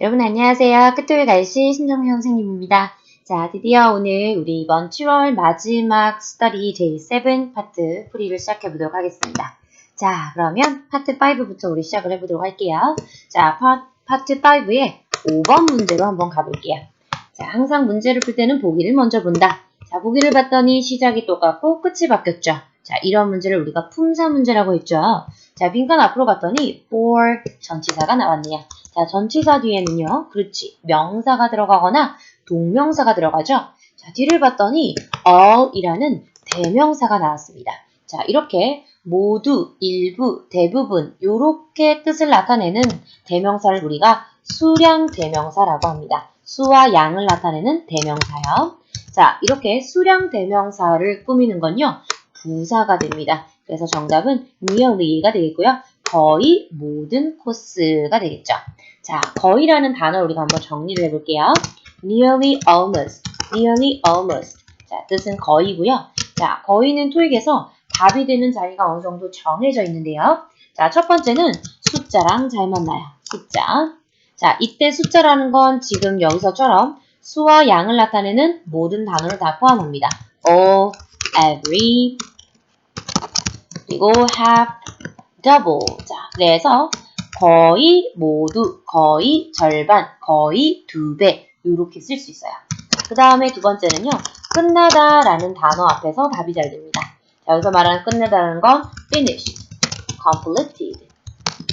여러분 안녕하세요. 끝토일 갈시 신정미 선생님입니다. 자, 드디어 오늘 우리 이번 7월 마지막 스터디 제7 파트 풀이를 시작해 보도록 하겠습니다. 자, 그러면 파트 5부터 우리 시작을 해보도록 할게요. 자, 파트 5의 5번 문제로 한번 가볼게요. 자, 항상 문제를 풀 때는 보기를 먼저 본다. 자, 보기를 봤더니 시작이 똑같고 끝이 바뀌었죠. 자, 이런 문제를 우리가 품사 문제라고 했죠. 자, 빈칸 앞으로 갔더니 for 전치사가 나왔네요. 자, 전치사 뒤에는요, 그렇지, 명사가 들어가거나 동명사가 들어가죠. 자, 뒤를 봤더니 all이라는 대명사가 나왔습니다. 자, 이렇게 모두, 일부, 대부분 이렇게 뜻을 나타내는 대명사를 우리가 수량 대명사라고 합니다. 수와 양을 나타내는 대명사요. 자, 이렇게 수량 대명사를 꾸미는 건요, 부사가 됩니다. 그래서 정답은 nearly가 되겠고요. 거의 모든 코스가 되겠죠. 자, 거의라는 단어 우리가 한번 정리를 해볼게요. nearly almost, nearly almost. 자, 뜻은 거의고요. 자, 거의는 토익에서 답이 되는 자리가 어느 정도 정해져 있는데요. 자, 첫 번째는 숫자랑 잘 만나요. 숫자. 자, 이때 숫자라는 건 지금 여기서처럼 수와 양을 나타내는 모든 단어를 다 포함합니다. all, every, 그리고 half, double. 자, 그래서 거의 모두, 거의 절반, 거의 2배 이렇게 쓸 수 있어요. 그 다음에 두 번째는요. 끝나다 라는 단어 앞에서 답이 잘 됩니다. 자, 여기서 말하는 끝나다라는 건 finish, completed,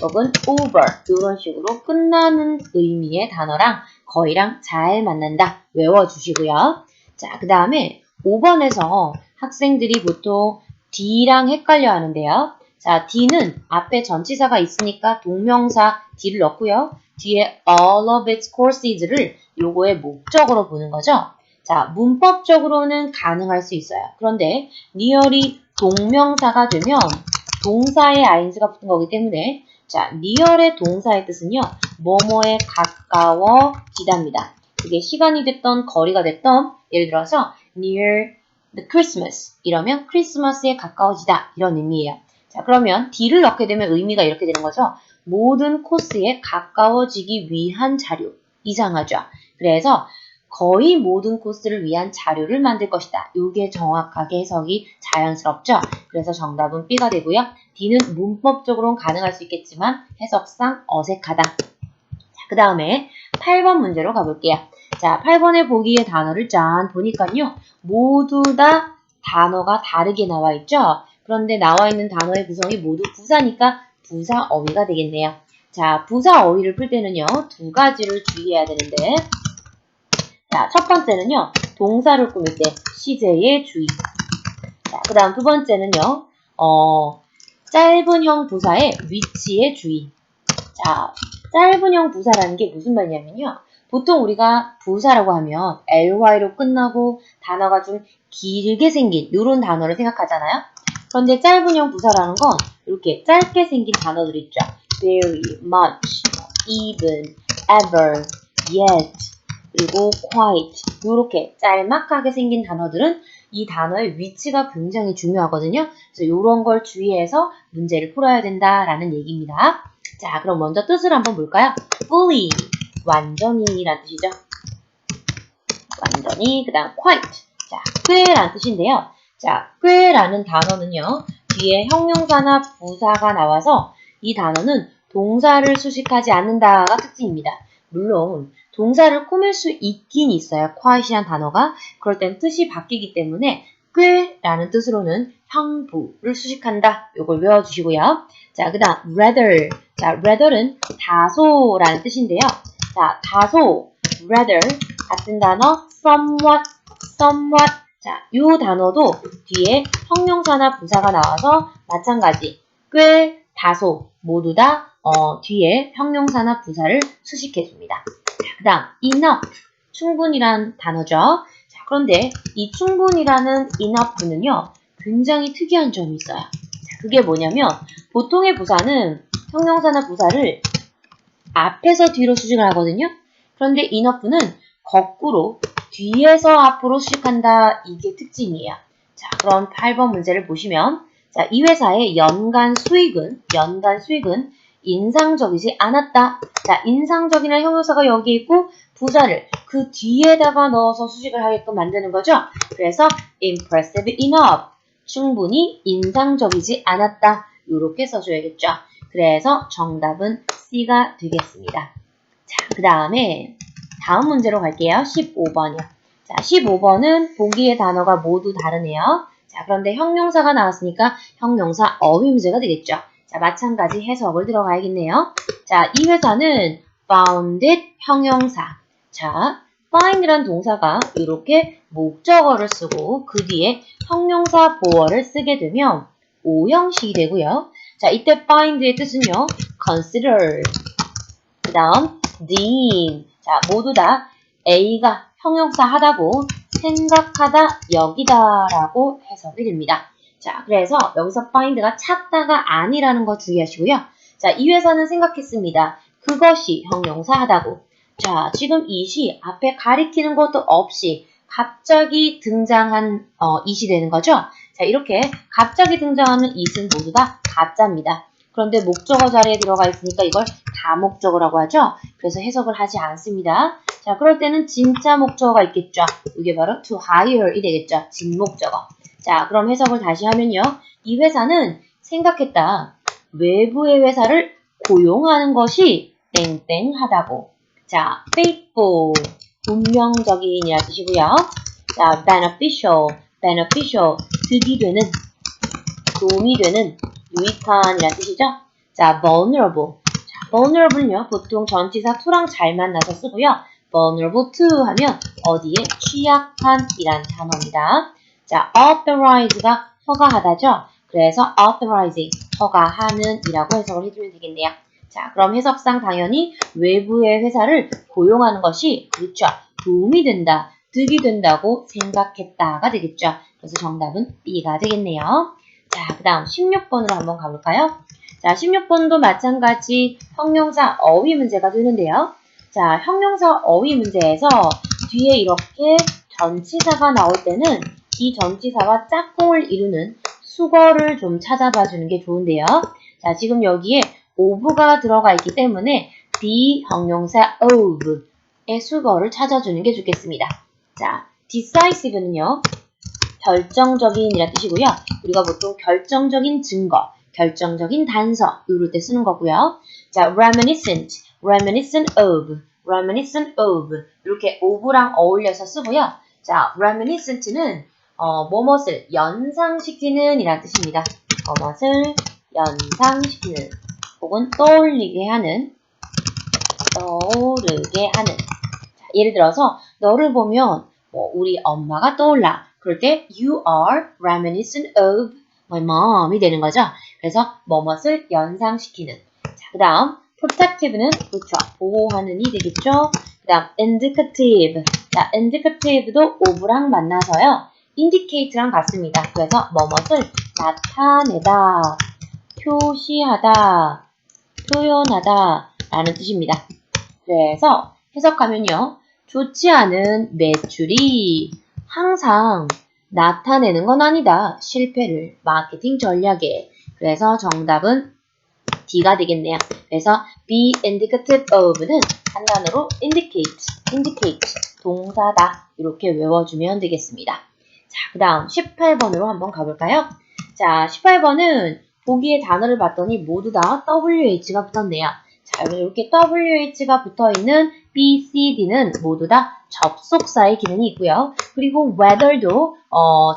혹은 over 이런 식으로 끝나는 의미의 단어랑 거의랑 잘 만난다. 외워주시고요. 자, 그 다음에 5번에서 학생들이 보통 D랑 헷갈려 하는데요. 자, D는 앞에 전치사가 있으니까 동명사 D를 넣고요. 뒤에 all of its courses를 요거의 목적으로 보는 거죠. 자, 문법적으로는 가능할 수 있어요. 그런데 nearly 동명사가 되면 동사에 ing가 붙은 거기 때문에 자, near의 동사의 뜻은요. 뭐뭐에 가까워지답니다. 그게 시간이 됐던 거리가 됐던 예를 들어서 near the Christmas 이러면 크리스마스에 가까워지다 이런 의미예요. 자, 그러면 D를 넣게 되면 의미가 이렇게 되는 거죠. 모든 코스에 가까워지기 위한 자료. 이상하죠. 그래서 거의 모든 코스를 위한 자료를 만들 것이다. 이게 정확하게 해석이 자연스럽죠. 그래서 정답은 B가 되고요. D는 문법적으로는 가능할 수 있겠지만 해석상 어색하다. 그 다음에 8번 문제로 가볼게요. 자, 8번의 보기의 단어를 짠 보니까요. 모두 다 단어가 다르게 나와 있죠. 그런데 나와 있는 단어의 구성이 모두 부사니까 부사 어휘가 되겠네요. 자, 부사 어휘를 풀 때는요. 두 가지를 주의해야 되는데 자, 첫 번째는요. 동사를 꾸밀 때 시제의 주의. 자, 그 다음 두 번째는요. 짧은형 부사의 위치의 주의. 자, 짧은형 부사라는 게 무슨 말이냐면요. 보통 우리가 부사라고 하면 ly로 끝나고 단어가 좀 길게 생긴 이런 단어를 생각하잖아요. 그런데 짧은형 부사라는 건 이렇게 짧게 생긴 단어들 있죠. very, much, even, ever, yet, 그리고 quite 이렇게 짤막하게 생긴 단어들은 이 단어의 위치가 굉장히 중요하거든요. 그래서 이런 걸 주의해서 문제를 풀어야 된다라는 얘기입니다. 자, 그럼 먼저 뜻을 한번 볼까요? fully, 완전히 라는 뜻이죠. 완전히, 그 다음 quite, 자, 꽤라는 뜻인데요. 자, 꽤라는 단어는요. 뒤에 형용사나 부사가 나와서 이 단어는 동사를 수식하지 않는다가 특징입니다. 물론 동사를 꾸밀 수 있긴 있어요. quite이란 단어가. 그럴 땐 뜻이 바뀌기 때문에 꽤라는 뜻으로는 형부를 수식한다. 이걸 외워주시고요. 자, 그 다음 rather. 자, rather는 다소라는 뜻인데요. 자, 다소, rather 같은 단어 somewhat. 자, 이 단어도 뒤에 형용사나 부사가 나와서 마찬가지 꽤, 다소 모두 다 뒤에 형용사나 부사를 수식해줍니다. 그 다음 enough, 충분이란 단어죠. 자, 그런데 이 충분이라는 enough는요. 굉장히 특이한 점이 있어요. 자, 그게 뭐냐면 보통의 부사는 형용사나 부사를 앞에서 뒤로 수식을 하거든요. 그런데 enough는 거꾸로 뒤에서 앞으로 수식한다. 이게 특징이에요. 자, 그럼 8번 문제를 보시면 자, 이 회사의 연간 수익은 인상적이지 않았다. 자, 인상적이라는 형용사가 여기 있고 부사를 그 뒤에다가 넣어서 수식을 하게끔 만드는 거죠. 그래서 impressive enough. 충분히 인상적이지 않았다. 이렇게 써줘야겠죠. 그래서 정답은 C가 되겠습니다. 자, 그 다음에 다음 문제로 갈게요. 15번이요. 자, 15번은 보기의 단어가 모두 다르네요. 자, 그런데 형용사가 나왔으니까 형용사 어휘 문제가 되겠죠. 자, 마찬가지 해석을 들어가야겠네요. 자, 이 회사는 founded 형용사. 자, find란 동사가 이렇게 목적어를 쓰고 그 뒤에 형용사 보어를 쓰게 되면 오형식이 되고요. 자, 이때 find의 뜻은요. consider. 그 다음 deem. 자, 모두 다 A가 형용사 하다고 생각하다, 여기다 라고 해석이 됩니다. 자, 그래서 여기서 find가 찾다가 아니라는 거 주의하시고요. 자, 이 회사는 생각했습니다. 그것이 형용사 하다고. 자, 지금 it이 앞에 가리키는 것도 없이 갑자기 등장한 it이 되는 거죠. 자, 이렇게 갑자기 등장하는 it은 모두 다 가짜입니다. 그런데 목적어 자리에 들어가 있으니까 이걸 다목적어라고 하죠. 그래서 해석을 하지 않습니다. 자, 그럴 때는 진짜 목적어가 있겠죠. 이게 바로 to hire이 되겠죠. 진목적어. 자, 그럼 해석을 다시 하면요. 이 회사는 생각했다. 외부의 회사를 고용하는 것이 땡땡하다고. 자, faithful, 운명적인이라는 뜻이고요. 자, beneficial, 득이 되는, 도움이 되는, 유익한이라는 뜻이죠. 자, vulnerable은요, 보통 전치사 to랑 잘 만나서 쓰고요. vulnerable to 하면 어디에 취약한이란 단어입니다. 자, authorize가 허가하다죠. 그래서 authorizing, 허가하는 이라고 해석을 해주면 되겠네요. 자, 그럼 해석상 당연히 외부의 회사를 고용하는 것이 그렇죠. 도움이 된다, 득이 된다고 생각했다가 되겠죠. 그래서 정답은 B가 되겠네요. 자, 그 다음 16번으로 한번 가볼까요? 자, 16번도 마찬가지 형용사 어휘 문제가 되는데요. 자, 형용사 어휘 문제에서 뒤에 이렇게 전치사가 나올 때는 이 전치사와 짝꿍을 이루는 수거를 좀 찾아봐 주는 게 좋은데요. 자, 지금 여기에 of가 들어가 있기 때문에 비형용사 of의 수거를 찾아주는 게 좋겠습니다. 자, decisive는요. 결정적인이라는 뜻이고요. 우리가 보통 결정적인 증거, 결정적인 단서 이럴 때 쓰는 거고요. 자, reminiscent of 이렇게 of랑 어울려서 쓰고요. 자, reminiscent는 뭐뭇을 연상시키는 이라는 뜻입니다. 뭐뭇을 연상시키는 혹은 떠오르게 하는 자, 예를 들어서 너를 보면 우리 엄마가 떠올라. 그럴 때 you are reminiscent of my mom이 되는 거죠. 그래서 뭐뭇을 연상시키는. 자, 그 다음 protective는 그렇죠. 보호하는이 되겠죠. 그 다음 indicative. 자, indicative도 of랑 만나서요. indicate랑 같습니다. 그래서 뭐뭇을 나타내다, 표시하다, 표현하다 라는 뜻입니다. 그래서 해석하면요. 좋지 않은 매출이 항상 나타내는 건 아니다. 실패를 마케팅 전략에. 그래서 정답은 D가 되겠네요. 그래서 be indicative of는 한 단어로 indicate 동사다. 이렇게 외워주면 되겠습니다. 자, 그 다음 18번으로 한번 가볼까요? 자, 18번은 보기의 단어를 봤더니 모두 다 WH가 붙었네요. 자, 이렇게 WH가 붙어있는 B, C, D는 모두 다 접속사의 기능이 있고요. 그리고 whether도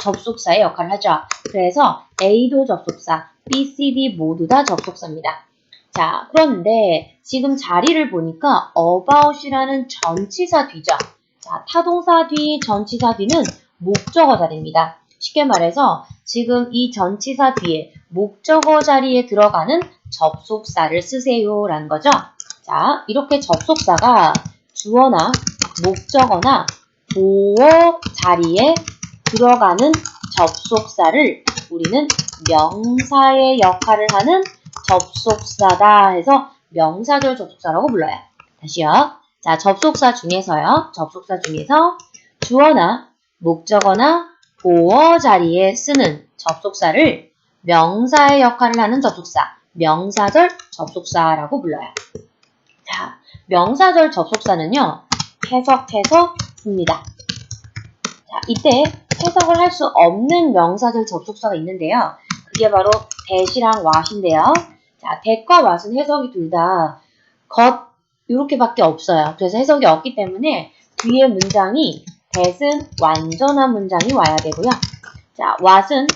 접속사의 역할을 하죠. 그래서 A도 접속사, B, C, D 모두 다 접속사입니다. 자, 그런데 지금 자리를 보니까 about이라는 전치사 뒤죠. 자, 타동사 뒤, 전치사 뒤는 목적어 자리입니다. 쉽게 말해서 지금 이 전치사 뒤에 목적어 자리에 들어가는 접속사를 쓰세요 라는 거죠. 자, 이렇게 접속사가 주어나 목적어나 보어 자리에 들어가는 접속사를 우리는 명사의 역할을 하는 접속사다 해서 명사절 접속사라고 불러요. 다시요. 자, 접속사 중에서 주어나 목적어나 보어 자리에 쓰는 접속사를 명사의 역할을 하는 접속사, 명사절 접속사라고 불러요. 자, 명사절 접속사는요, 해석해서 씁니다. 자, 이때 해석을 할 수 없는 명사절 접속사가 있는데요. 그게 바로 that이랑 what인데요. 자, that과 what은 해석이 둘 다 것, 요렇게밖에 없어요. 그래서 해석이 없기 때문에 뒤에 문장이 that은 완전한 문장이 와야 되고요. 자, what은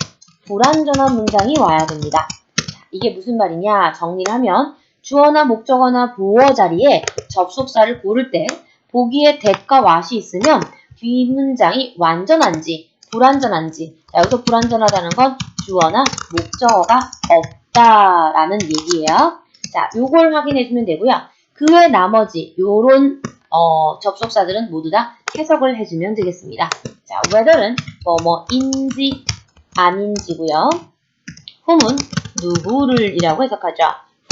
불완전한 문장이 와야 됩니다. 자, 이게 무슨 말이냐? 정리를 하면 주어나 목적어나 보어 자리에 접속사를 고를 때 보기에 that과 what이 있으면 뒷문장이 완전한지 불완전한지, 여기서 불완전하다는 건 주어나 목적어가 없다라는 얘기예요. 자, 요걸 확인해 주면 되고요. 그 외 나머지 요런 접속사들은 모두 다 해석을 해주면 되겠습니다. 자, whether는 뭐뭐인지 아닌지고요. whom은 누구를 이라고 해석하죠.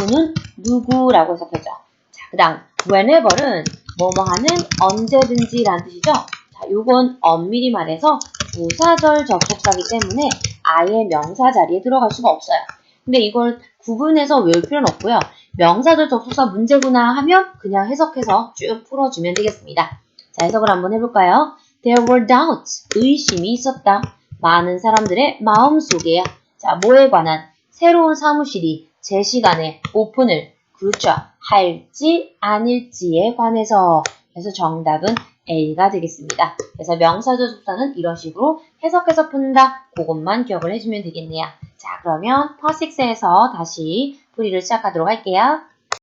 who는 누구라고 해석하죠. 자, 그 다음 whenever는 뭐뭐하는 언제든지 라는 뜻이죠. 자, 요건 엄밀히 말해서 부사절 접속사이기 때문에 아예 명사 자리에 들어갈 수가 없어요. 근데 이걸 구분해서 외울 필요는 없고요. 명사절 접속사 문제구나 하면 그냥 해석해서 쭉 풀어주면 되겠습니다. 자, 해석을 한번 해볼까요? There were doubts. 의심이 있었다. 많은 사람들의 마음속에야. 자, 뭐에 관한? 새로운 사무실이 제 시간에 오픈을 그렇죠. 할지 아닐지에 관해서. 그래서 정답은 A가 되겠습니다. 그래서 명사절 접속사는 이런 식으로 해석해서 푼다. 그것만 기억을 해주면 되겠네요. 자, 그러면 퍼6에서 다시 풀이를 시작하도록 할게요.